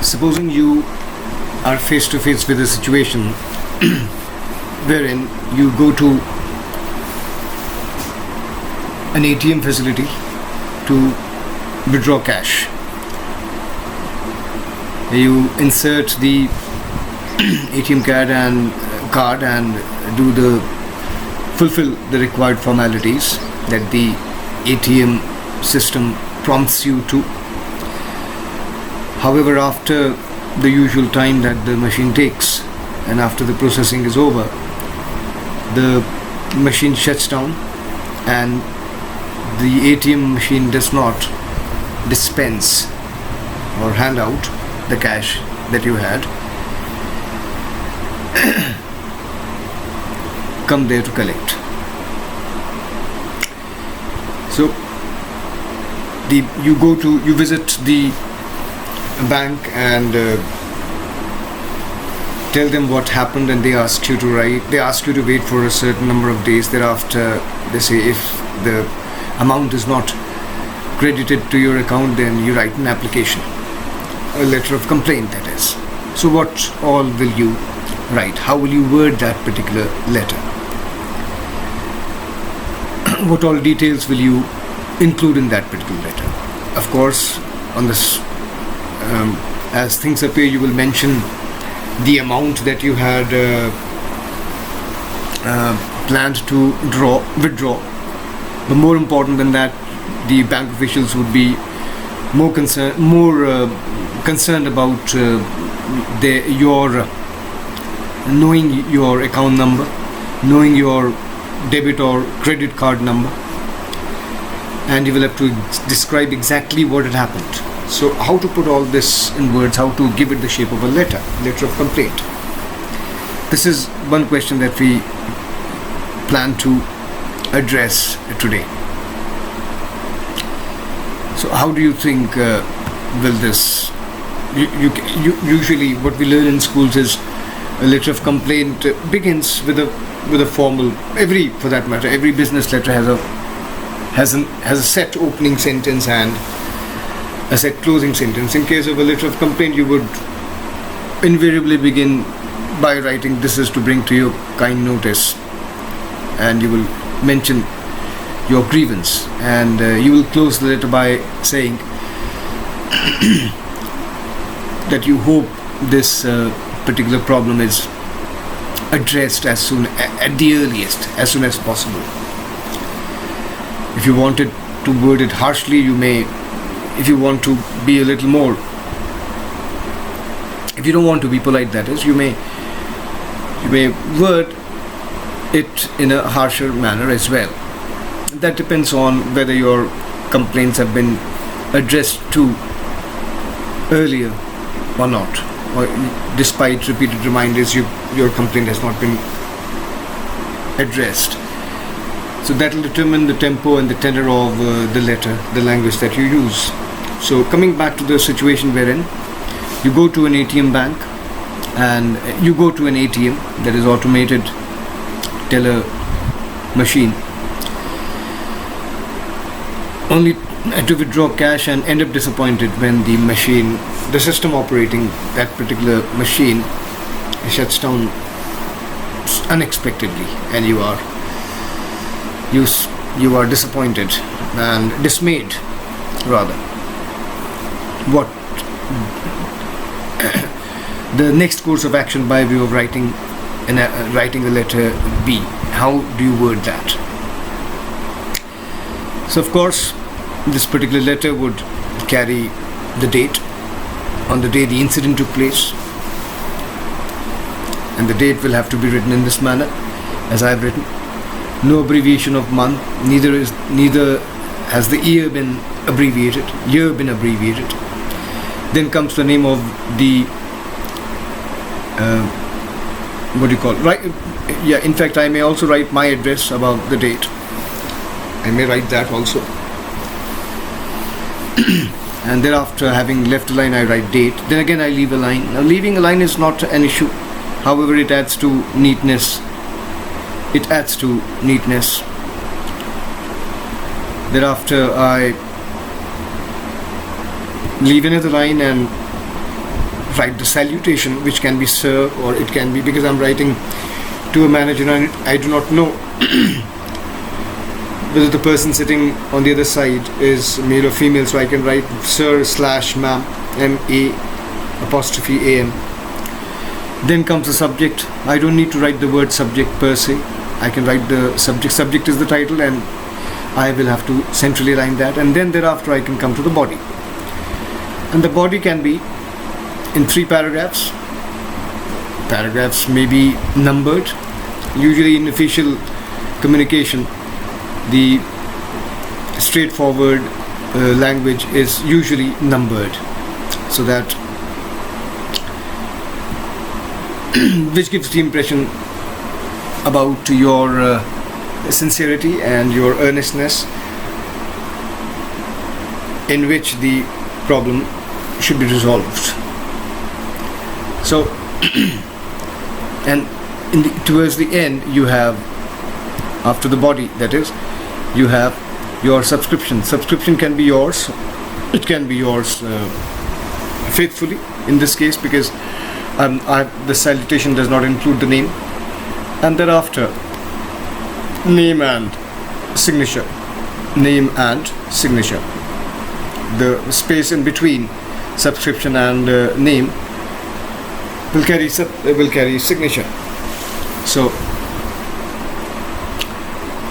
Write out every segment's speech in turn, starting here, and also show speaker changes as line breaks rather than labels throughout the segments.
Supposing you are face to face with a situation wherein you go to an ATM facility to withdraw cash. You insert the ATM card and fulfill the required formalities that the ATM system prompts you to. However, after the usual time that the machine takes and after the processing is over, the machine shuts down and the ATM machine does not dispense or hand out the cash that you had come there to collect. So you visit the bank and tell them what happened, and they ask you to wait for a certain number of days. Thereafter they say if the amount is not credited to your account, then you write an application, a letter of complaint, that is. So what all will you write? How will you word that particular letter? What all details will you include in that particular letter? Of course, on this, as things appear, you will mention the amount that you had planned to withdraw. But more important than that, the bank officials would be more concerned about knowing your account number, knowing your debit or credit card number, and you will have to describe exactly what had happened. So how to put all this in words, how to give it the shape of a letter of complaint? This is one question that we plan to address today. So how do you think will this, usually what we learn in schools is a letter of complaint begins with a formal, for that matter, every business letter has a set opening sentence and a set closing sentence. In case of a letter of complaint, you would invariably begin by writing, "This is to bring to your kind notice," and you will mention your grievance, and you will close the letter by saying that you hope this particular problem is addressed at the earliest, as soon as possible. If you wanted to word it harshly, you may. If you want to be a little more, if you don't want to be polite, that is, you may word it in a harsher manner as well. That depends on whether your complaints have been addressed to earlier or not, or despite repeated reminders your complaint has not been addressed. So that will determine the tempo and the tenor of the letter, the language that you use. So coming back to the situation wherein you go to an ATM bank and you go to an ATM, that is automated teller machine, only to withdraw cash, and end up disappointed when the system operating that particular machine shuts down unexpectedly, and you are disappointed and dismayed, rather. What the next course of action by way of writing a letter be? How do you word that? So of course, this particular letter would carry the date on the day the incident took place, and the date will have to be written in this manner as I have written. No abbreviation of month, neither has the year been abbreviated. Then comes the name of the right? Yeah, in fact, I may also write my address above the date. I may write that also. And thereafter, having left a line, I write date. Then again, I leave a line. Now, leaving a line is not an issue. However, it adds to neatness. Thereafter, I leave another line and write the salutation, which can be sir, or it can be, because I'm writing to a manager and I do not know whether the person sitting on the other side is male or female, so I can write sir/ma'am, M-A''am. Then comes the subject. I don't need to write the word subject per se. I can write the subject. Subject is the title, and I will have to centrally align that, and then thereafter I can come to the body. And the body can be in 3 paragraphs. Paragraphs may be numbered. Usually in official communication, the straightforward language is usually numbered, so that which gives the impression about your sincerity and your earnestness, in which the problem should be resolved. So and towards the end, you have, after the body, that is, you have your subscription. Subscription can be yours. It can be yours faithfully in this case, because the salutation does not include the name. And thereafter, name and signature. Name and signature. The space in between subscription and name will carry signature. So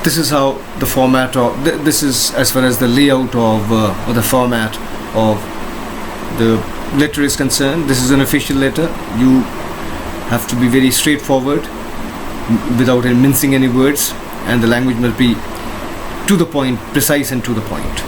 this is how the format of this is, as far as the layout of or the format of the letter is concerned. This is an official letter. You have to be very straightforward, without mincing any words, and the language must be to the point, precise and to the point.